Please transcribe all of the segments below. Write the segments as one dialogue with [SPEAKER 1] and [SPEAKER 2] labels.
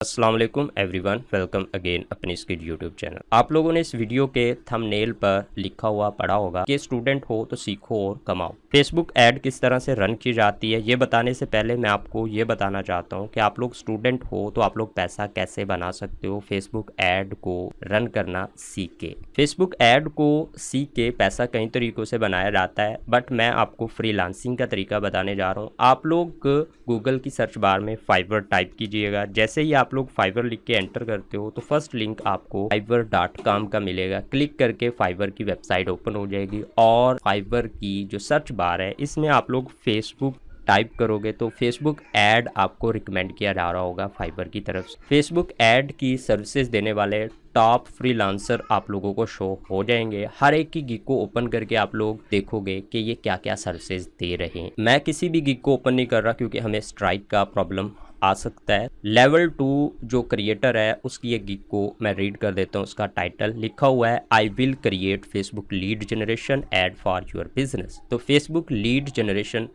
[SPEAKER 1] अस्सलाम वालेकुम everyone, welcome again अपने स्किड यूट्यूब चैनल। आप लोगों ने इस वीडियो के थंबनेल पर लिखा हुआ पढ़ा होगा कि स्टूडेंट हो तो सीखो और कमाओ। फेसबुक ऐड किस तरह से रन की जाती है ये बताने से पहले मैं आपको ये बताना चाहता हूँ कि आप लोग स्टूडेंट हो तो आप लोग पैसा कैसे बना सकते हो फेसबुक ऐड को रन करना सीख के। फेसबुक ऐड को सीख के पैसा कई तरीकों से बनाया जाता है, बट मैं आपको फ्रीलांसिंग का तरीका बताने जा रहा हूँ। आप लोग गूगल की सर्च बार में फाइवर टाइप कीजिएगा। जैसे ही आप लोग फाइवर लिख के एंटर करते हो तो फर्स्ट लिंक आपको fiverr.com का मिलेगा। क्लिक करके फाइवर की वेबसाइट ओपन हो जाएगी और फाइवर की जो सर्च बार है इसमें आप लोग फेसबुक टाइप करोगे तो फेसबुक ऐड आपको रिकमेंड किया जा रहा होगा फाइवर की तरफ से। फेसबुक ऐड की सर्विसेज देने वाले टॉप फ्रीलांसर आप लोगों को शो हो जाएंगे। हर एक की गिग को ओपन करके आप लोग देखोगे कि ये क्या क्या सर्विसेज दे रहे हैं। मैं किसी भी गिग को ओपन नहीं कर रहा क्योंकि हमें स्ट्राइक का प्रॉब्लम आ सकता है। लेवल 2 जो क्रिएटर है उसकी एक गिग को मैं रीड कर देता हूँ। उसका टाइटल लिखा हुआ है I will create Facebook lead generation ad for your business. तो फेसबुक लीड जनरेशन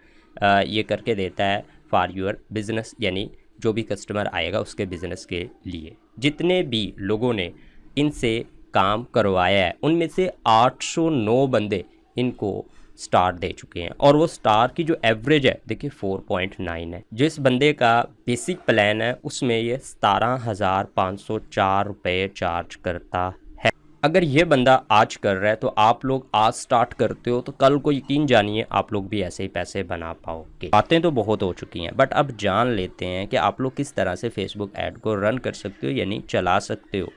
[SPEAKER 1] ये करके देता है फॉर योर बिजनेस, यानी जो भी कस्टमर आएगा उसके बिजनेस के लिए। जितने भी लोगों ने इनसे काम करवाया है उनमें से 809 बंदे इनको स्टार दे चुके हैं और वो स्टार की जो एवरेज है देखिए 4.9 है। जिस बंदे का बेसिक प्लान है उसमें ये 17,504 रुपये चार्ज करता है। अगर ये बंदा आज कर रहा है तो आप लोग आज स्टार्ट करते हो तो कल को यकीन जानिए आप लोग भी ऐसे ही पैसे बना पाओगे। बातें तो बहुत हो चुकी हैं, बट अब जान लेते हैं कि आप लोग किस तरह से फेसबुक ऐड को रन कर सकते हो, यानी चला सकते हो।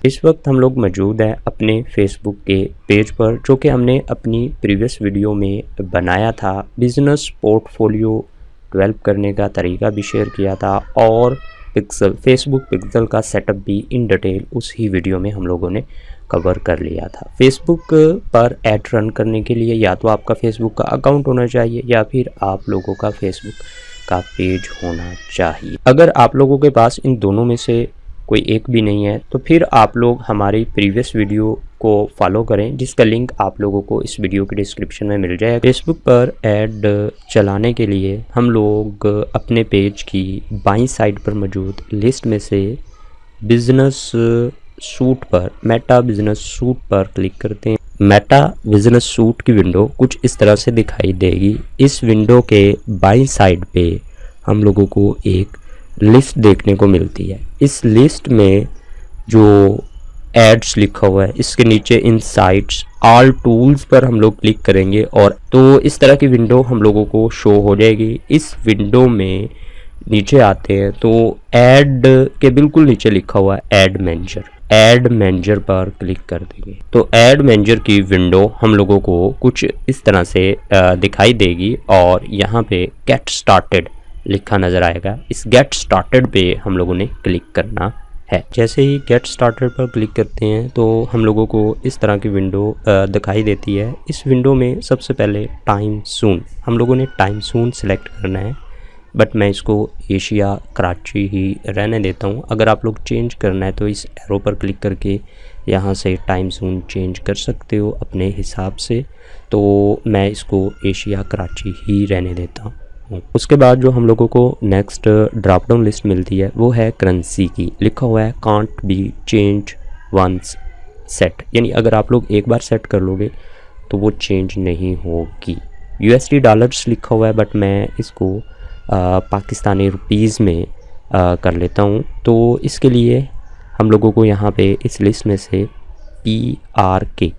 [SPEAKER 1] इस वक्त हम लोग मौजूद हैं अपने फेसबुक के पेज पर, जो कि हमने अपनी प्रीवियस वीडियो में बनाया था। बिजनेस पोर्टफोलियो डेवलप करने का तरीका भी शेयर किया था और पिक्सल फेसबुक पिक्सल का सेटअप भी इन डिटेल उस ही वीडियो में हम लोगों ने कवर कर लिया था। फेसबुक पर ऐड रन करने के लिए या तो आपका फेसबुक का अकाउंट होना चाहिए या फिर आप लोगों का फेसबुक का पेज होना चाहिए। अगर आप लोगों के पास इन दोनों में से कोई एक भी नहीं है तो फिर आप लोग हमारी प्रीवियस वीडियो को फॉलो करें, जिसका लिंक आप लोगों को इस वीडियो के डिस्क्रिप्शन में मिल जाएगा। फेसबुक पर ऐड चलाने के लिए हम लोग अपने पेज की बाईं साइड पर मौजूद लिस्ट में से बिजनेस सूट पर मेटा बिजनेस सूट पर क्लिक करते हैं। मेटा बिजनेस सूट की विंडो कुछ इस तरह से दिखाई देगी। इस विंडो के बाईं साइड पे हम लोगों को एक लिस्ट देखने को मिलती है। इस लिस्ट में जो एड्स लिखा हुआ है इसके नीचे इनसाइट्स ऑल टूल्स पर हम लोग क्लिक करेंगे और तो इस तरह की विंडो हम लोगों को शो हो जाएगी। इस विंडो में नीचे आते हैं तो ऐड के बिल्कुल नीचे लिखा हुआ है ऐड मैनेजर। ऐड मैनेजर पर क्लिक कर देंगे तो ऐड मैनेजर की विंडो हम लोगों को कुछ इस तरह से दिखाई देगी और यहाँ पे गेट स्टार्टेड लिखा नज़र आएगा। इस गेट स्टार्टेड पे हम लोगों ने क्लिक करना है। जैसे ही गेट स्टार्टेड पर क्लिक करते हैं तो हम लोगों को इस तरह की विंडो दिखाई देती है। इस विंडो में सबसे पहले टाइम सून, हम लोगों ने टाइम सून सिलेक्ट करना है, बट मैं इसको एशिया कराची ही रहने देता हूँ। अगर आप लोग चेंज करना है तो इस एरो पर क्लिक करके यहाँ से टाइम सून चेंज कर सकते हो अपने हिसाब से। तो मैं इसको एशिया कराची ही रहने देता हूँ। उसके बाद जो हम लोगों को नेक्स्ट ड्रॉप डाउन लिस्ट मिलती है वो है करेंसी की। लिखा हुआ है can't be change once set, यानी अगर आप लोग एक बार सेट कर लोगे तो वो चेंज नहीं होगी। यूएसडी डॉलर्स लिखा हुआ है, बट मैं इसको पाकिस्तानी रुपीज़ में कर लेता हूँ। तो इसके लिए हम लोगों को यहाँ पे इस लिस्ट में से PRK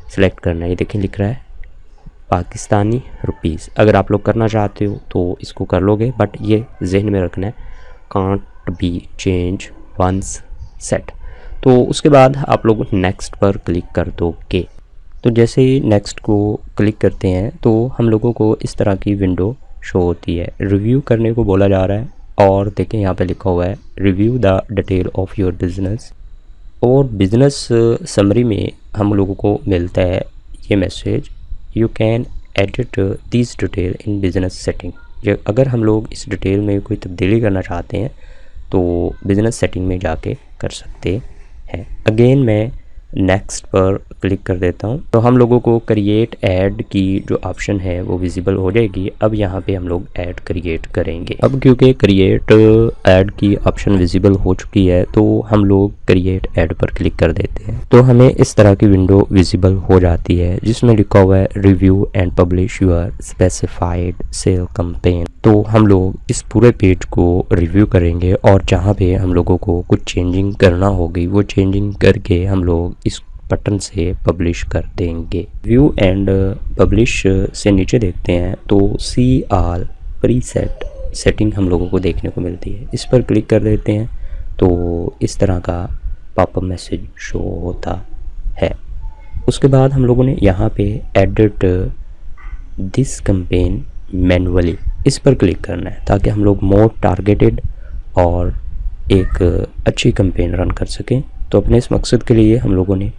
[SPEAKER 1] सिलेक्ट करना है। ये देखें लिख रहा है पाकिस्तानी रुपीज़। अगर आप लोग करना चाहते हो तो इसको कर लोगे, बट ये जहन में रखना है can't be change once set. तो उसके बाद आप लोग नेक्स्ट पर क्लिक कर दोगे। तो जैसे ही नेक्स्ट को क्लिक करते हैं तो हम लोगों को इस तरह की विंडो शो होती है। रिव्यू करने को बोला जा रहा है और देखें यहाँ पे लिखा हुआ है review the detail of your business. और बिजनेस समरी में हम लोगों को मिलता है ये message, you can edit this detail in business setting. अगर हम लोग इस डिटेल में कोई तब्दीली करना चाहते हैं तो बिजनेस सेटिंग में जाके कर सकते हैं। अगेन मैं नेक्स्ट पर क्लिक कर देता हूँ तो हम लोगों को क्रिएट ऐड की जो ऑप्शन है वो विजिबल हो जाएगी। अब यहाँ पे हम लोग ऐड क्रिएट करेंगे। अब क्योंकि क्रिएट ऐड की ऑप्शन विजिबल हो चुकी है तो हम लोग क्रिएट ऐड पर क्लिक कर देते हैं। तो हमें इस तरह की विंडो विजिबल हो जाती है जिसमें लिखा हुआ है review and publish your specified sale campaign. तो हम लोग इस पूरे पेज को रिव्यू करेंगे और जहाँ पे हम लोगों को कुछ चेंजिंग करना होगी वो चेंजिंग करके हम लोग इस बटन से पब्लिश कर देंगे। व्यू एंड पब्लिश से नीचे देखते हैं तो सी आल प्रीसेट सेटिंग हम लोगों को देखने को मिलती है। इस पर क्लिक कर देते हैं तो इस तरह का पॉपअप मैसेज शो होता है। उसके बाद हम लोगों ने यहाँ पे एडिट दिस कैंपेन मैनुअली इस पर क्लिक करना है ताकि हम लोग मोर टारगेटेड और एक अच्छी कैंपेन रन कर सकें। तो अपने इस मकसद के लिए हम लोगों ने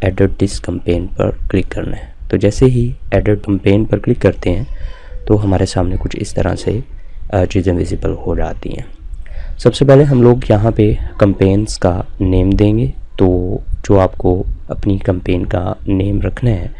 [SPEAKER 1] एडिट दिस कैंपेन पर क्लिक करना है। तो जैसे ही एडिट कैंपेन पर क्लिक करते हैं तो हमारे सामने कुछ इस तरह से चीज़ें विजिबल हो जाती हैं। सबसे पहले हम लोग यहाँ पे कैंपेन्स का नेम देंगे। तो जो आपको अपनी कैंपेन का नेम रखना है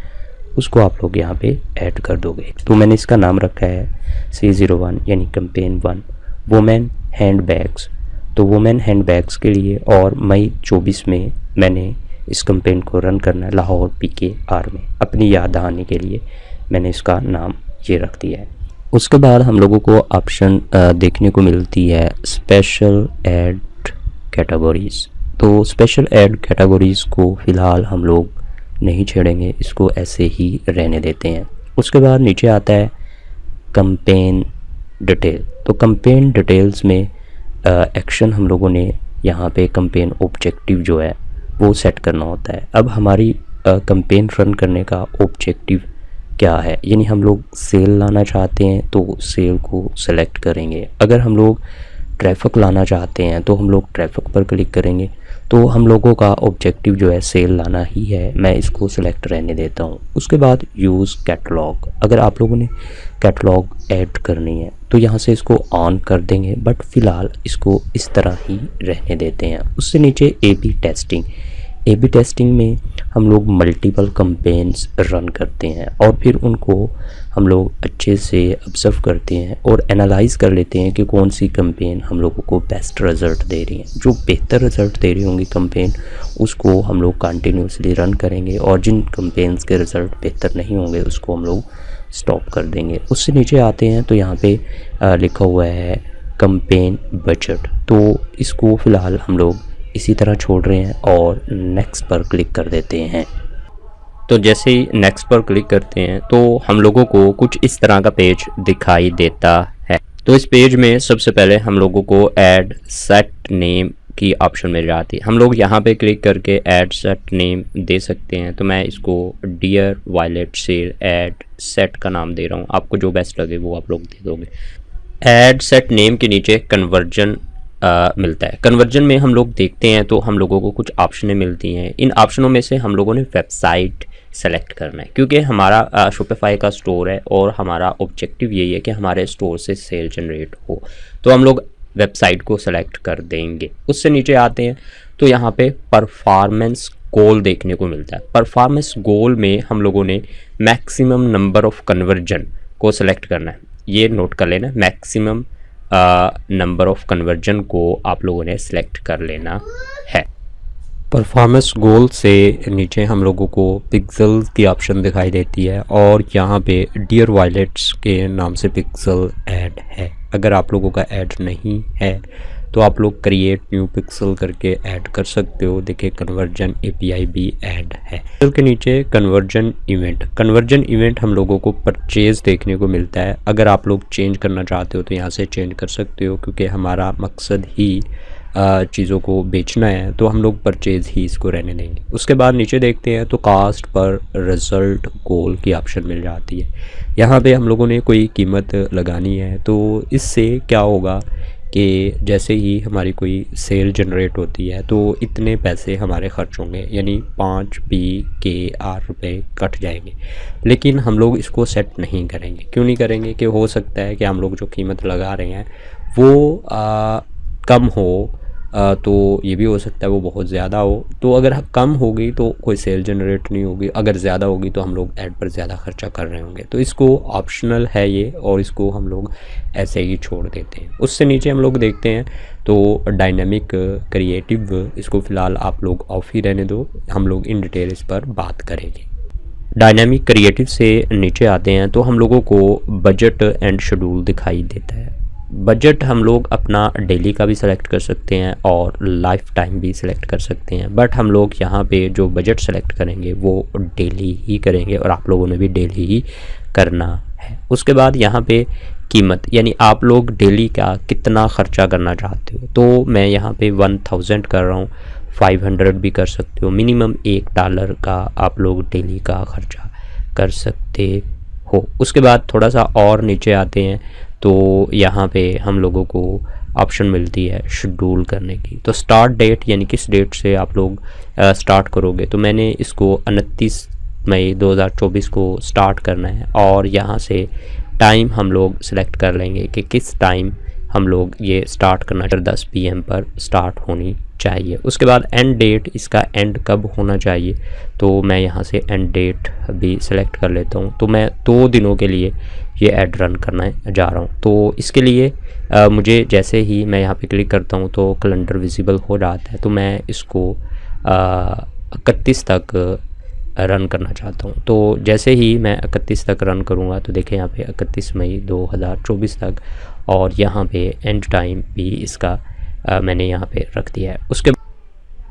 [SPEAKER 1] उसको आप लोग यहाँ पे ऐड कर दोगे। तो मैंने इसका नाम रखा है C01 यानी कैंपेन 1 वुमेन हैंड बैग्स। तो वुमेन हैंड बैग्स के लिए और मई 24 में मैंने इस कैंपेन को रन करना है लाहौर PKR में। अपनी याद दहानी के लिए मैंने इसका नाम ये रख दिया है। उसके बाद हम लोगों को ऑप्शन देखने को मिलती है स्पेशल ऐड कैटेगरीज। तो स्पेशल ऐड कैटेगरीज को फ़िलहाल हम लोग नहीं छेड़ेंगे, इसको ऐसे ही रहने देते हैं। उसके बाद नीचे आता है कैंपेन डिटेल। तो कैंपेन डिटेल्स में एक्शन हम लोगों ने यहाँ पे कैंपेन ऑब्जेक्टिव जो है वो सेट करना होता है। अब हमारी कैंपेन रन करने का ऑब्जेक्टिव क्या है, यानी हम लोग सेल लाना चाहते हैं तो सेल को सेलेक्ट करेंगे। अगर हम लोग ट्रैफिक लाना चाहते हैं तो हम लोग ट्रैफिक पर क्लिक करेंगे। तो हम लोगों का ऑब्जेक्टिव जो है सेल लाना ही है, मैं इसको सिलेक्ट रहने देता हूँ। उसके बाद यूज़ कैटलॉग। अगर आप लोगों ने कैटलॉग ऐड करनी है तो यहाँ से इसको ऑन कर देंगे, बट फ़िलहाल इसको इस तरह ही रहने देते हैं। उससे नीचे A/B टेस्टिंग। A/B टेस्टिंग में हम लोग मल्टीपल कैंपेन्स रन करते हैं और फिर उनको हम लोग अच्छे से ऑब्जर्व करते हैं और एनालाइज कर लेते हैं कि कौन सी कैंपेन हम लोगों को बेस्ट रिज़ल्ट दे रही है। जो बेहतर रिज़ल्ट दे रही होंगी कैंपेन उसको हम लोग कंटिन्यूसली रन करेंगे और जिन कैंपेन्स के रिज़ल्ट बेहतर नहीं होंगे उसको हम लोग स्टॉप कर देंगे। उससे नीचे आते हैं तो यहाँ पे लिखा हुआ है कैंपेन बजट। तो इसको फ़िलहाल हम लोग इसी तरह छोड़ रहे हैं और नेक्स्ट पर क्लिक कर देते हैं। तो जैसे ही नेक्स्ट पर क्लिक करते हैं तो हम लोगों को कुछ इस तरह का पेज दिखाई देता है। तो इस पेज में सबसे पहले हम लोगों को ऐड सेट नेम की ऑप्शन मिल जाती है। हम लोग यहाँ पे क्लिक करके ऐड सेट नेम दे सकते हैं। तो मैं इसको dear violet sale ad set का नाम दे रहा हूँ, आपको जो बेस्ट लगे वो आप लोग दे दोगे। ऐड सेट नेम के नीचे कन्वर्जन मिलता है। कन्वर्जन में हम लोग देखते हैं तो हम लोगों को कुछ ऑप्शनें मिलती हैं। इन ऑप्शनों में से हम लोगों ने वेबसाइट सेलेक्ट करना है क्योंकि हमारा शॉपिफाई का स्टोर है और हमारा ऑब्जेक्टिव यही है कि हमारे स्टोर से सेल जनरेट हो। तो हम लोग वेबसाइट को सेलेक्ट कर देंगे। उससे नीचे आते हैं तो यहाँ पे परफॉर्मेंस गोल देखने को मिलता है। परफॉर्मेंस गोल में हम लोगों ने मैक्सिमम नंबर ऑफ कन्वर्जन को सेलेक्ट करना है। ये नोट कर लेना, मैक्सिमम नंबर ऑफ कन्वर्जन को आप लोगों ने सेलेक्ट कर लेना है। परफॉर्मेंस गोल से नीचे हम लोगों को पिक्सल की ऑप्शन दिखाई देती है और यहाँ पे डियर वायलेट्स के नाम से पिक्सल ऐड है। अगर आप लोगों का ऐड नहीं है तो आप लोग क्रिएट न्यू पिक्सल करके ऐड कर सकते हो। देखिए कन्वर्जन API भी ऐड है। पिक्सल के नीचे कन्वर्जन इवेंट। कन्वर्जन इवेंट हम लोगों को परचेज देखने को मिलता है। अगर आप लोग चेंज करना चाहते हो तो यहाँ से चेंज कर सकते हो क्योंकि हमारा मकसद ही चीज़ों को बेचना है, तो हम लोग परचेज ही इसको रहने देंगे। उसके बाद नीचे देखते हैं तो कास्ट पर रिज़ल्ट गोल की ऑप्शन मिल जाती है। यहाँ पे हम लोगों ने कोई कीमत लगानी है। तो इससे क्या होगा कि जैसे ही हमारी कोई सेल जनरेट होती है तो इतने पैसे हमारे खर्च होंगे, यानी 5 PKR रुपये कट जाएंगे। लेकिन हम लोग इसको सेट नहीं करेंगे। क्यों नहीं करेंगे कि हो सकता है कि हम लोग जो कीमत लगा रहे हैं वो कम हो तो ये भी हो सकता है वो बहुत ज़्यादा हो। तो अगर कम होगी तो कोई सेल जनरेट नहीं होगी, अगर ज़्यादा होगी तो हम लोग ऐड पर ज़्यादा खर्चा कर रहे होंगे। तो इसको ऑप्शनल है ये, और इसको हम लोग ऐसे ही छोड़ देते हैं। उससे नीचे हम लोग देखते हैं तो डायनामिक क्रिएटिव, इसको फ़िलहाल आप लोग ऑफ ही रहने दो, हम लोग इन डिटेल इस पर बात करेंगे। डायनामिक क्रिएटिव से नीचे आते हैं तो हम लोगों को बजट एंड शेड्यूल दिखाई देता है। बजट हम लोग अपना डेली का भी सिलेक्ट कर सकते हैं और लाइफ टाइम भी सिलेक्ट कर सकते हैं, बट हम लोग यहाँ पे जो बजट सेलेक्ट करेंगे वो डेली ही करेंगे, और आप लोगों ने भी डेली ही करना है। उसके बाद यहाँ पे कीमत, यानी आप लोग डेली का कितना ख़र्चा करना चाहते हो। तो मैं यहाँ पे 1000 कर रहा हूँ, 500 भी कर सकते हो, मिनिमम $1 का आप लोग डेली का खर्चा कर सकते हो। उसके बाद थोड़ा सा और नीचे आते हैं तो यहाँ पे हम लोगों को ऑप्शन मिलती है शेड्यूल करने की। तो स्टार्ट डेट, यानी किस डेट से आप लोग स्टार्ट करोगे। तो मैंने इसको 29 मई 2024 को स्टार्ट करना है, और यहाँ से टाइम हम लोग सेलेक्ट कर लेंगे कि किस टाइम हम लोग ये स्टार्ट करना, 10 PM पर स्टार्ट होनी चाहिए। उसके बाद एंड डेट, इसका एंड कब होना चाहिए। तो मैं यहाँ से एंड डेट भी सिलेक्ट कर लेता हूँ। तो मैं 2 दिनों के लिए ये ऐड रन करना जा रहा हूँ। तो इसके लिए मुझे जैसे ही मैं यहाँ पे क्लिक करता हूँ तो कैलेंडर विजिबल हो जाता है। तो मैं इसको 31 तक रन करना चाहता हूँ। तो जैसे ही मैं 31 तक रन करूँगा तो देखें यहाँ पे 31 मई 2024 तक, और यहाँ पे एंड टाइम भी इसका मैंने यहाँ पे रख दिया है। उसके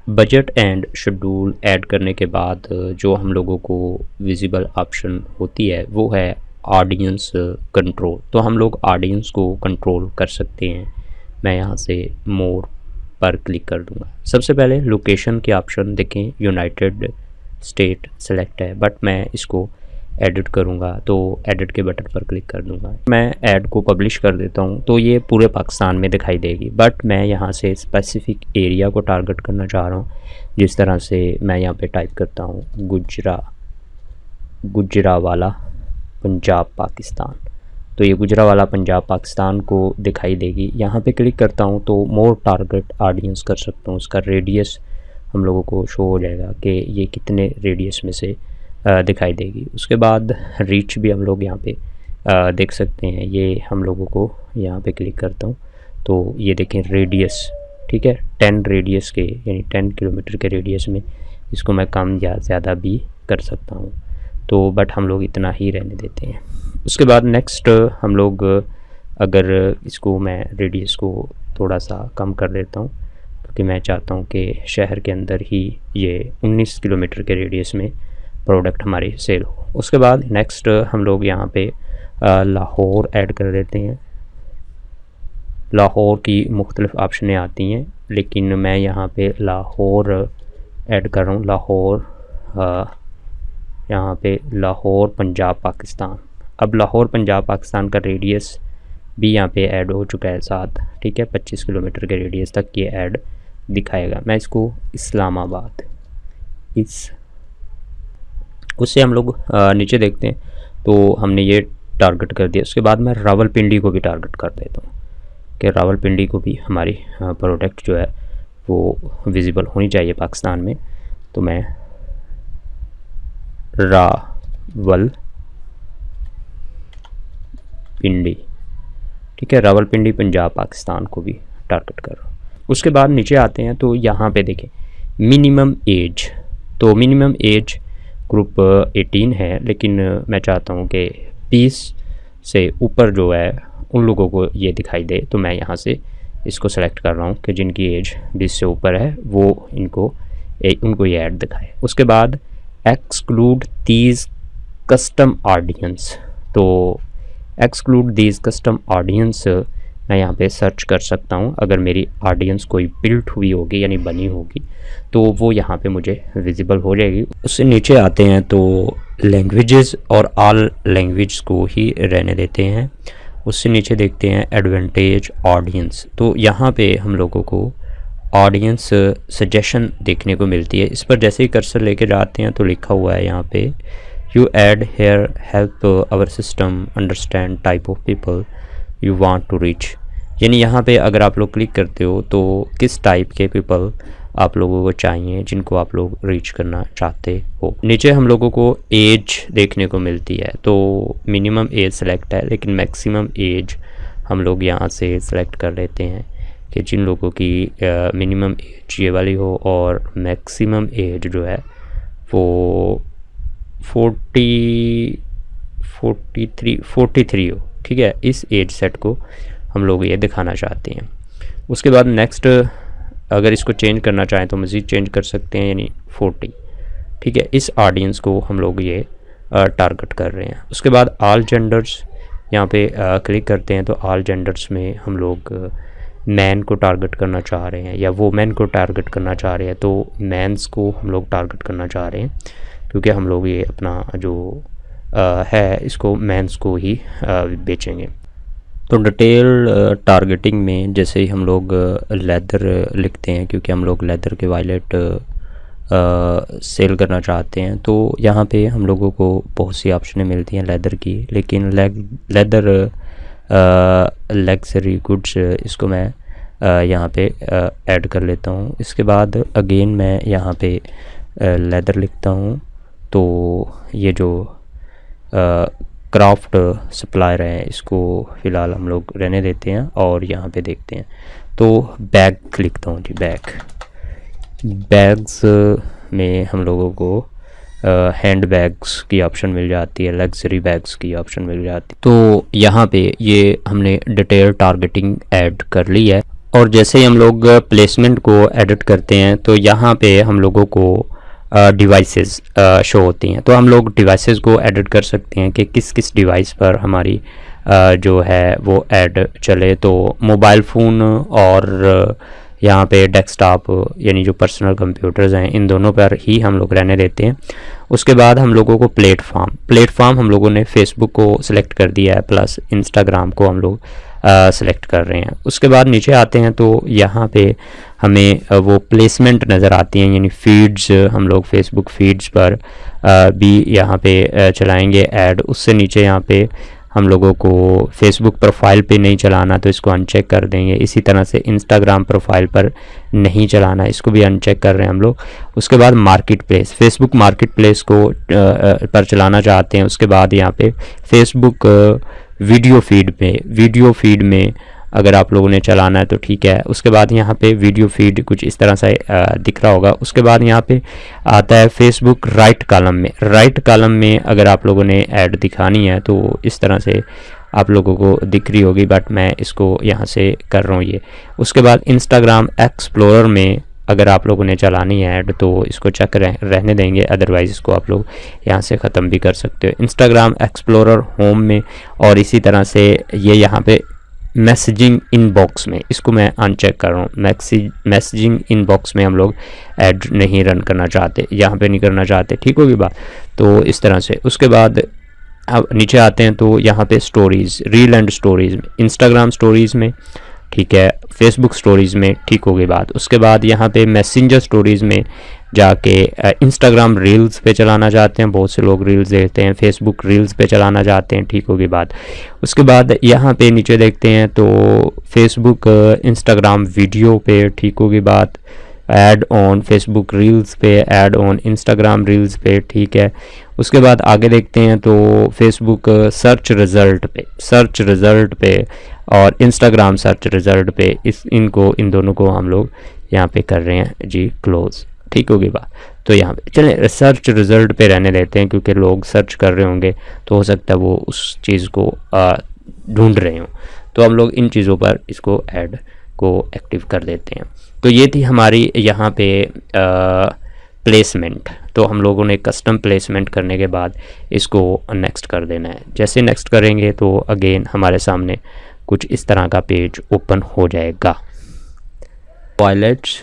[SPEAKER 1] बजट एंड शेड्यूल ऐड करने के बाद जो हम लोगों को विजिबल ऑप्शन होती है वो है ऑडियंस कंट्रोल। तो हम लोग ऑडियंस को कंट्रोल कर सकते हैं। मैं यहाँ से मोर पर क्लिक कर दूँगा। सबसे पहले लोकेशन के ऑप्शन देखें, यूनाइटेड स्टेट सेलेक्ट है, बट मैं इसको एडिट करूँगा तो एडिट के बटन पर क्लिक कर दूँगा। मैं ऐड को पब्लिश कर देता हूँ तो ये पूरे पाकिस्तान में दिखाई देगी, बट मैं यहाँ से स्पेसिफिक एरिया को टारगेट करना चाह रहा हूँ। जिस तरह से मैं यहाँ पे टाइप करता हूँ गुजरावाला पंजाब पाकिस्तान, तो ये गुजरावाला पंजाब पाकिस्तान को दिखाई देगी। यहाँ पे क्लिक करता हूँ तो मोर टारगेट ऑडियंस कर सकता हूँ। उसका रेडियस हम लोगों को शो हो जाएगा कि ये कितने रेडियस में से दिखाई देगी। उसके बाद रीच भी हम लोग यहाँ पे देख सकते हैं। ये हम लोगों को यहाँ पे क्लिक करता हूँ तो ये देखें रेडियस, ठीक है, 10 रेडियस के, यानी 10 किलोमीटर के रेडियस में इसको मैं कम या ज़्यादा भी कर सकता हूँ। तो बट हम लोग इतना ही रहने देते हैं। उसके बाद नेक्स्ट हम लोग अगर इसको मैं रेडियस को थोड़ा सा कम कर देता हूँ, क्योंकि मैं चाहता हूँ कि शहर के अंदर ही ये 19 किलोमीटर के रेडियस में प्रोडक्ट हमारी सेल हो। उसके बाद नेक्स्ट हम लोग यहाँ पे लाहौर ऐड कर देते हैं। लाहौर की मुख्तलिफ़ ऑप्शनें आती हैं, लेकिन मैं यहाँ पे लाहौर ऐड कर रहा हूँ। लाहौर यहाँ पे लाहौर पंजाब पाकिस्तान। अब लाहौर पंजाब पाकिस्तान का रेडियस भी यहाँ पे ऐड हो चुका है साथ, ठीक है, 25 किलोमीटर के रेडियस तक ये ऐड दिखाएगा। मैं इसको इस्लामाबाद उससे हम लोग नीचे देखते हैं तो हमने ये टारगेट कर दिया। उसके बाद मैं रावलपिंडी को भी टारगेट कर देता हूँ कि रावलपिंडी को भी हमारी प्रोडक्ट जो है वो विजिबल होनी चाहिए पाकिस्तान में। तो मैं रावलपिंडी, ठीक है, रावलपिंडी पंजाब पाकिस्तान को भी टारगेट कर रहा हूँ। उसके बाद नीचे आते हैं तो यहाँ पे देखें मिनिमम एज। तो मिनिमम एज ग्रुप 18 है, लेकिन मैं चाहता हूँ कि 20 से ऊपर जो है उन लोगों को ये दिखाई दे। तो मैं यहाँ से इसको सेलेक्ट कर रहा हूँ कि जिनकी एज 20 से ऊपर है वो उनको ये ऐड दिखाए। उसके बाद एक्सक्लूड दीज कस्टम ऑडियंस। तो एक्सक्लूड दीज कस्टम ऑडियंस मैं यहाँ पे सर्च कर सकता हूँ। अगर मेरी ऑडियंस कोई बिल्ट हुई होगी यानी बनी होगी तो वो यहाँ पे मुझे विजिबल हो जाएगी। उससे नीचे आते हैं तो लैंग्वेजेस और ऑल लैंग्वेज को ही रहने देते हैं। उससे नीचे देखते हैं एडवांटेज ऑडियंस। तो यहाँ पे हम लोगों को ऑडियंस सजेशन देखने को मिलती है। इस पर जैसे ही कर्सर लेके जाते हैं तो लिखा हुआ है यहाँ पे you ad here help our system understand type of people you want to reach. यानी यहाँ पे अगर आप लोग क्लिक करते हो तो किस टाइप के पीपल आप लोगों को चाहिए जिनको आप लोग रीच करना चाहते हो। नीचे हम लोगों को एज देखने को मिलती है, तो मिनिमम एज सेलेक्ट है, लेकिन मैक्सिमम एज हम लोग यहाँ से सेलेक्ट कर लेते हैं कि जिन लोगों की मिनिमम एज ये वाली हो और मैक्सिमम एज जो है वो 43 हो। ठीक है, इस एज सेट को हम लोग ये दिखाना चाहते हैं। उसके बाद नेक्स्ट अगर इसको चेंज करना चाहें तो मज़ीद चेंज कर सकते हैं, यानी 40। ठीक है, इस ऑडियंस को हम लोग ये टारगेट कर रहे हैं। उसके बाद ऑल जेंडर्स यहाँ पे क्लिक करते हैं तो ऑल जेंडर्स में हम लोग मैन को टारगेट करना चाह रहे हैं या वुमेन को टारगेट करना चाह रहे हैं, तो मैंस को हम लोग टारगेट करना चाह रहे हैं क्योंकि हम लोग ये अपना जो है इसको मैंस को ही बेचेंगे। तो डिटेल टारगेटिंग में जैसे ही हम लोग लेदर लिखते हैं, क्योंकि हम लोग लेदर के वायलेट सेल करना चाहते हैं, तो यहाँ पे हम लोगों को बहुत सी ऑप्शनें मिलती हैं लेदर की, लेकिन लेदर लग्जरी गुड्स इसको मैं यहाँ पे ऐड कर लेता हूँ। इसके बाद अगेन मैं यहाँ पे लेदर लिखता हूँ, तो ये जो क्राफ्ट सप्लायर है इसको फ़िलहाल हम लोग रहने देते हैं और यहाँ पे देखते हैं। तो बैग लिखता हूँ जी, बैग्स में हम लोगों को हैंड बैग्स की ऑप्शन मिल जाती है, लग्जरी बैग्स की ऑप्शन मिल जाती है। तो यहाँ पे ये हमने डिटेल टारगेटिंग ऐड कर ली है। और जैसे ही हम लोग प्लेसमेंट को एडिट करते हैं तो यहाँ पे हम लोगों को डिवाइसेस शो होती हैं, तो हम लोग डिवाइसेस को एडिट कर सकते हैं कि किस किस डिवाइस पर हमारी जो है वो ऐड चले। तो मोबाइल फ़ोन और यहाँ पे डेस्कटॉप यानी जो पर्सनल कंप्यूटर्स हैं इन दोनों पर ही हम लोग रहने देते हैं। उसके बाद हम लोगों को प्लेटफॉर्म हम लोगों ने फेसबुक को सिलेक्ट कर दिया है, प्लस इंस्टाग्राम को हम लोग सेलेक्ट कर रहे हैं। उसके बाद नीचे आते हैं तो यहाँ पे हमें वो प्लेसमेंट नज़र आती हैं, यानी फीड्स हम लोग फेसबुक फीड्स पर भी यहाँ पे चलाएंगे ऐड। उससे नीचे यहाँ पे हम लोगों को फेसबुक प्रोफाइल पे नहीं चलाना तो इसको अनचेक कर देंगे। इसी तरह से इंस्टाग्राम प्रोफाइल पर नहीं चलाना, इसको भी अनचेक कर रहे हैं हम लोग। उसके बाद market place, Facebook market place को पर चलाना चाहते हैं। उसके बाद यहाँ पे फेसबुक वीडियो फीड में अगर आप लोगों ने चलाना है तो ठीक है। उसके बाद यहाँ पे वीडियो फीड कुछ इस तरह से दिख रहा होगा। उसके बाद यहाँ पे आता है फेसबुक राइट कॉलम में अगर आप लोगों ने ऐड दिखानी है तो इस तरह से आप लोगों को दिख रही होगी, बट मैं इसको यहाँ से कर रहा हूँ ये। उसके बाद इंस्टाग्राम एक्सप्लोरर में अगर आप लोगों ने चलानी है ऐड तो इसको चेक रहने देंगे, अदरवाइज़ इसको आप लोग यहाँ से ख़त्म भी कर सकते हो। इंस्टाग्राम एक्सप्लोरर होम में और इसी तरह से ये यहाँ पे मैसेजिंग इनबॉक्स में, इसको मैं अनचेक कर रहा हूँ। मैसेजिंग इनबॉक्स में हम लोग ऐड नहीं रन करना चाहते, यहाँ पे नहीं करना चाहते, ठीक होगी बात। तो इस तरह से उसके बाद अब नीचे आते हैं तो यहाँ पे स्टोरीज़, रील एंड स्टोरीज़ में, इंस्टाग्राम स्टोरीज़ में ठीक है, फेसबुक स्टोरीज़ में ठीक होगी बात। उसके बाद यहाँ पे मैसेंजर स्टोरीज़ में जाके इंस्टाग्राम रील्स पे चलाना चाहते हैं, बहुत से लोग रील्स देखते हैं, फेसबुक रील्स पे चलाना चाहते हैं, ठीक होगी बात। उसके बाद यहाँ पे नीचे देखते हैं तो फेसबुक इंस्टाग्राम वीडियो पे ठीक होगी बात, ऐड ऑन फेसबुक रील्स पे, ऐड ऑन इंस्टाग्राम रील्स पे, ठीक है। उसके बाद आगे देखते हैं तो फेसबुक सर्च रिज़ल्ट पे और इंस्टाग्राम सर्च रिज़ल्ट पे, इन दोनों को हम लोग यहाँ पे कर रहे हैं जी क्लोज़, ठीक होगी बात। तो यहाँ पे चलें सर्च रिज़ल्ट पे रहने देते हैं क्योंकि लोग सर्च कर रहे होंगे तो हो सकता है वो उस चीज़ को ढूंढ रहे हों, तो हम लोग इन चीज़ों पर इसको ऐड को एक्टिव कर देते हैं। तो ये थी हमारी यहाँ पे प्लेसमेंट। तो हम लोगों ने कस्टम प्लेसमेंट करने के बाद इसको नेक्स्ट कर देना है। जैसे नेक्स्ट करेंगे तो अगेन हमारे सामने कुछ इस तरह का पेज ओपन हो जाएगा। वॉलेट्स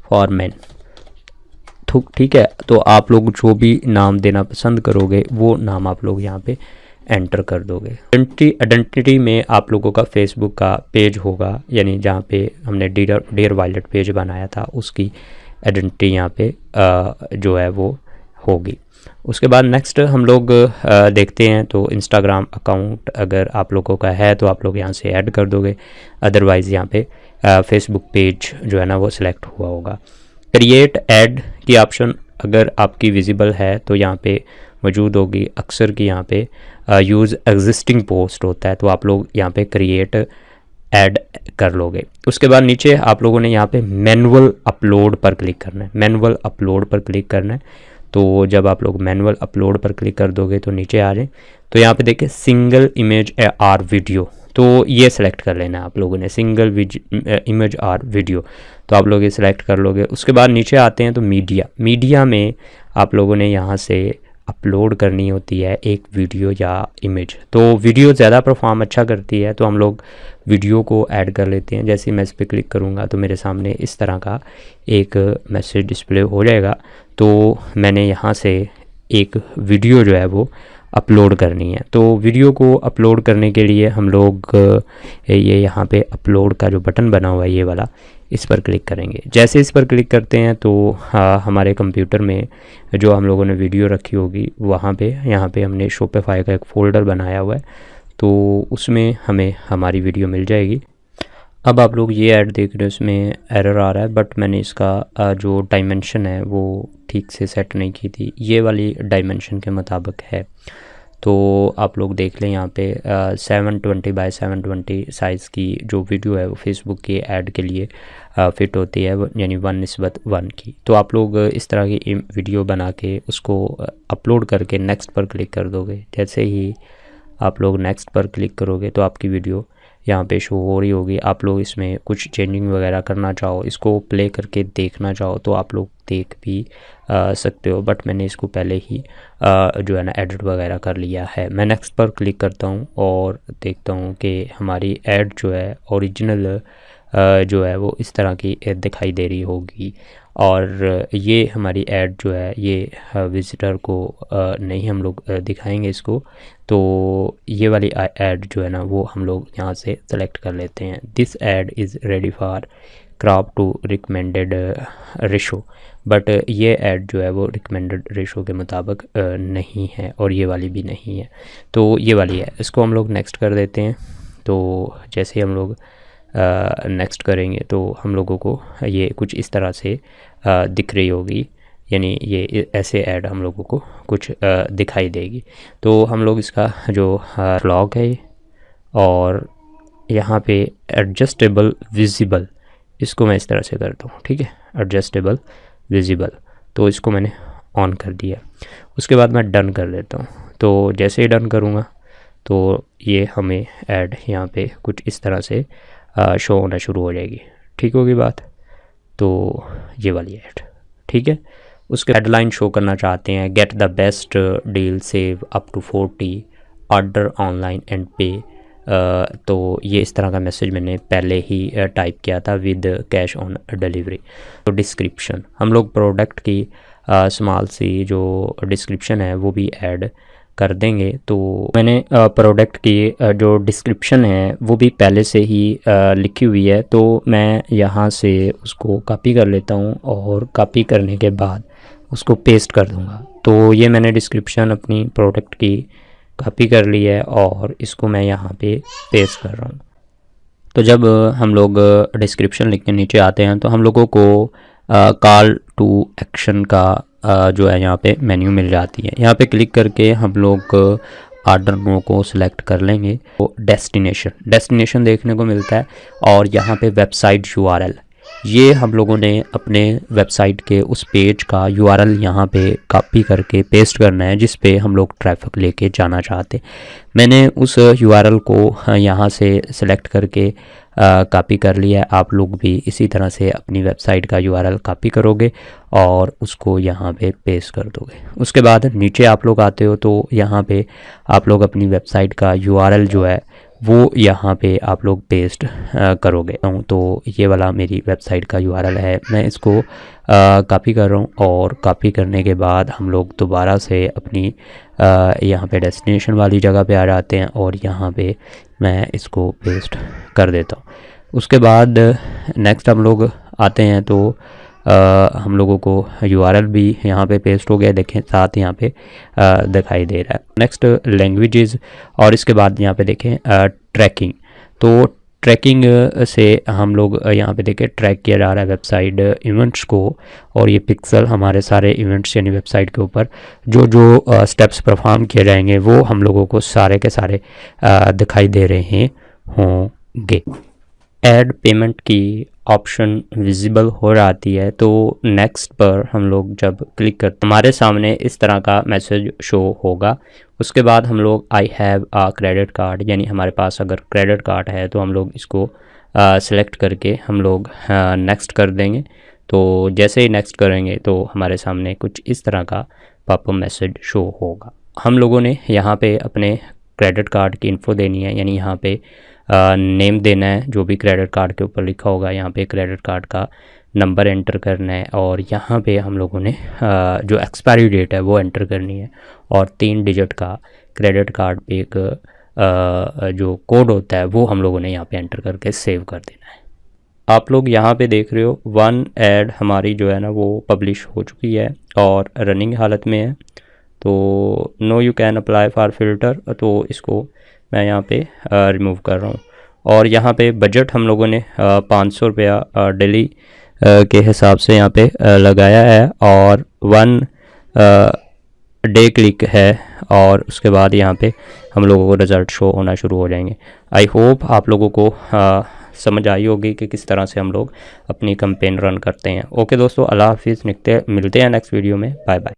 [SPEAKER 1] फॉर मेन, ठीक है। तो आप लोग जो भी नाम देना पसंद करोगे वो नाम आप लोग यहाँ पे एंटर कर दोगे। आइडेंटिटी में आप लोगों का फेसबुक का पेज होगा, यानी जहाँ पे हमने डियर वायलेट पेज बनाया था उसकी आइडेंटिटी यहाँ पे जो है वो होगी। उसके बाद नेक्स्ट हम लोग देखते हैं तो इंस्टाग्राम अकाउंट अगर आप लोगों का है तो आप लोग यहाँ से ऐड कर दोगे, अदरवाइज़ यहाँ पे फेसबुक पेज जो है ना वो सिलेक्ट हुआ होगा। क्रिएट ऐड की ऑप्शन अगर आपकी विजिबल है तो यहाँ पे मौजूद होगी। अक्सर की यहाँ पे यूज़ एग्जिस्टिंग पोस्ट होता है, तो आप लोग यहाँ पे क्रिएट ऐड कर लोगे। उसके बाद नीचे आप लोगों ने यहाँ पे मैनुअल अपलोड पर क्लिक करना है। मैनुअल अपलोड पर क्लिक करना है, तो जब आप लोग मैनुअल अपलोड पर क्लिक कर दोगे तो नीचे आ जाए, तो यहाँ पे देखिए सिंगल इमेज आर वीडियो, तो ये सिलेक्ट कर लेना है आप लोगों ने, सिंगल इमेज आर वीडियो, तो आप लोग ये सिलेक्ट कर लोगे। उसके बाद नीचे आते हैं तो मीडिया में आप लोगों ने यहाँ से अपलोड करनी होती है एक वीडियो या इमेज। तो वीडियो ज़्यादा परफॉर्म अच्छा करती है, तो हम लोग वीडियो को ऐड कर लेते हैं। जैसे ही मैं इस पर क्लिक करूँगा तो मेरे सामने इस तरह का एक मैसेज डिस्प्ले हो जाएगा। तो मैंने यहाँ से एक वीडियो जो है वो अपलोड करनी है। तो वीडियो को अपलोड करने के लिए हम लोग ये यहाँ पे अपलोड का जो बटन बना हुआ है ये वाला, इस पर क्लिक करेंगे। जैसे इस पर क्लिक करते हैं तो हमारे कंप्यूटर में जो हम लोगों ने वीडियो रखी होगी वहाँ पे यहाँ पे हमने शॉपिफाई का एक फ़ोल्डर बनाया हुआ है, तो उसमें हमें हमारी वीडियो मिल जाएगी। अब आप लोग ये ऐड देख रहे हो, इसमें एरर आ रहा है, बट मैंने इसका जो डायमेंशन है वो ठीक से सेट नहीं की थी, ये वाली डायमेंशन के मुताबिक है। तो आप लोग देख लें यहाँ पे 720 बाय 720 साइज़ की जो वीडियो है वो फेसबुक के ऐड के लिए फ़िट होती है, यानी 1:1 की। तो आप लोग इस तरह की वीडियो बना के उसको अपलोड करके नेक्स्ट पर क्लिक कर दोगे। जैसे ही आप लोग नेक्स्ट पर क्लिक करोगे तो आपकी वीडियो यहाँ पे शो हो रही होगी। आप लोग इसमें कुछ चेंजिंग वगैरह करना चाहो, इसको प्ले करके देखना चाहो तो आप लोग देख भी सकते हो, बट मैंने इसको पहले ही जो है ना एडिट वगैरह कर लिया है। मैं नेक्स्ट पर क्लिक करता हूँ और देखता हूँ कि हमारी ऐड जो है ओरिजिनल जो है वो इस तरह की दिखाई दे रही होगी। और ये हमारी ऐड जो है ये विज़िटर को नहीं हम लोग दिखाएंगे इसको, तो ये वाली ऐड जो है ना वो हम लोग यहाँ से सेलेक्ट कर लेते हैं। This ad is ready for crop to recommended ratio, but ये ऐड जो है वो रिकमेंडेड रेशो के मुताबिक नहीं है और ये वाली भी नहीं है, तो ये वाली है, इसको हम लोग नेक्स्ट कर देते हैं। तो जैसे हम लोग नेक्स्ट करेंगे तो हम लोगों को ये कुछ इस तरह से दिख रही होगी, यानी ये ऐसे ऐड हम लोगों को कुछ दिखाई देगी। तो हम लोग इसका जो लॉग है और यहाँ पे एडजस्टेबल विजिबल, इसको मैं इस तरह से करता हूँ, ठीक है, एडजस्टेबल विजिबल, तो इसको मैंने ऑन कर दिया। उसके बाद मैं डन कर देता हूँ। तो जैसे ही डन करूँगा तो ये हमें ऐड यहाँ पे कुछ इस तरह से शो होना शुरू हो जाएगी। ठीक होगी बात, तो ये वाली ऐड, ठीक है। उसके हेडलाइन शो करना चाहते हैं, get the best deal, save up to 40, order online and pay. तो ये इस तरह का मैसेज मैंने पहले ही टाइप किया था, विद कैश ऑन डिलीवरी। तो डिस्क्रिप्शन हम लोग प्रोडक्ट की स्मॉल सी जो डिस्क्रिप्शन है वो भी ऐड कर देंगे। तो मैंने प्रोडक्ट की जो डिस्क्रिप्शन है वो भी पहले से ही लिखी हुई है, तो मैं यहाँ से उसको कॉपी कर लेता हूँ और कॉपी करने के बाद उसको पेस्ट कर दूँगा। तो ये मैंने डिस्क्रिप्शन अपनी प्रोडक्ट की कॉपी कर ली है और इसको मैं यहाँ पे पेस्ट कर रहा हूँ। तो जब हम लोग डिस्क्रिप्शन लिख के नीचे आते हैं तो हम लोगों को कॉल टू एक्शन का जो है यहाँ पे मेन्यू मिल जाती है। यहाँ पे क्लिक करके हम लोग ऑर्डर नो को सिलेक्ट कर लेंगे। तो डेस्टिनेशन देखने को मिलता है और यहाँ पे वेबसाइट URL, ये हम लोगों ने अपने वेबसाइट के उस पेज का URL यहाँ पे कॉपी करके पेस्ट करना है जिस पे हम लोग ट्रैफिक लेके जाना चाहते। मैंने उस URL को यहाँ से सिलेक्ट करके कॉपी कर लिया है। आप लोग भी इसी तरह से अपनी वेबसाइट का URL कॉपी करोगे और उसको यहाँ पे पेस्ट कर दोगे। उसके बाद नीचे आप लोग आते हो तो यहाँ पे आप लोग अपनी वेबसाइट का URL जो है वो यहाँ पे आप लोग पेस्ट करोगे। तो ये वाला मेरी वेबसाइट का URL है, मैं इसको कॉपी कर रहा हूँ और कॉपी करने के बाद हम लोग दोबारा से अपनी यहाँ पे डेस्टिनेशन वाली जगह पे आ जाते हैं और यहाँ पे मैं इसको पेस्ट कर देता हूँ। उसके बाद नेक्स्ट हम लोग आते हैं तो हम लोगों को URL भी यहाँ पे पेस्ट हो गया, देखें साथ यहाँ पे दिखाई दे रहा है। नेक्स्ट लैंग्वेजेस, और इसके बाद यहाँ पे देखें ट्रैकिंग। तो ट्रैकिंग से हम लोग यहाँ पे देखें ट्रैक किया जा रहा है वेबसाइट इवेंट्स को, और ये पिक्सल हमारे सारे इवेंट्स यानी वेबसाइट के ऊपर जो जो स्टेप्स परफॉर्म किए जाएंगे वो हम लोगों को सारे के सारे दिखाई दे रहे होंगे। ऐड पेमेंट की ऑप्शन विजिबल हो जाती है, तो नेक्स्ट पर हम लोग जब क्लिक करते हमारे सामने इस तरह का मैसेज शो होगा। उसके बाद हम लोग I have a credit card, यानी हमारे पास अगर क्रेडिट कार्ड है तो हम लोग इसको सेलेक्ट करके हम लोग नेक्स्ट कर देंगे। तो जैसे ही नेक्स्ट करेंगे तो हमारे सामने कुछ इस तरह का पॉपअप मैसेज शो होगा। हम लोगों ने यहाँ पे अपने क्रेडिट कार्ड की इन्फो देनी है, यानी यहाँ पे नेम देना है जो भी क्रेडिट कार्ड के ऊपर लिखा होगा, यहाँ पे क्रेडिट कार्ड का नंबर एंटर करना है, और यहाँ पे हम लोगों ने जो एक्सपायरी डेट है वो एंटर करनी है, और 3 डिजिट का क्रेडिट कार्ड पे एक जो कोड होता है वो हम लोगों ने यहाँ पे एंटर करके सेव कर देना है। आप लोग यहाँ पे देख रहे हो 1 ऐड हमारी जो है ना वो पब्लिश हो चुकी है और रनिंग हालत में है। तो no you can apply for filter, तो इसको मैं यहाँ पे रिमूव कर रहा हूँ। और यहाँ पे बजट हम लोगों ने 500 रुपया डेली के हिसाब से यहाँ पे लगाया है, और 1 डे क्लिक है, और उसके बाद यहाँ पे हम लोगों को रिज़ल्ट शो होना शुरू हो जाएंगे। आई होप आप लोगों को समझ आई होगी कि किस तरह से हम लोग अपनी कैंपेन रन करते हैं। ओके दोस्तों, अल्लाह हाफिज़, मिलते हैं नेक्स्ट वीडियो में। Bye bye.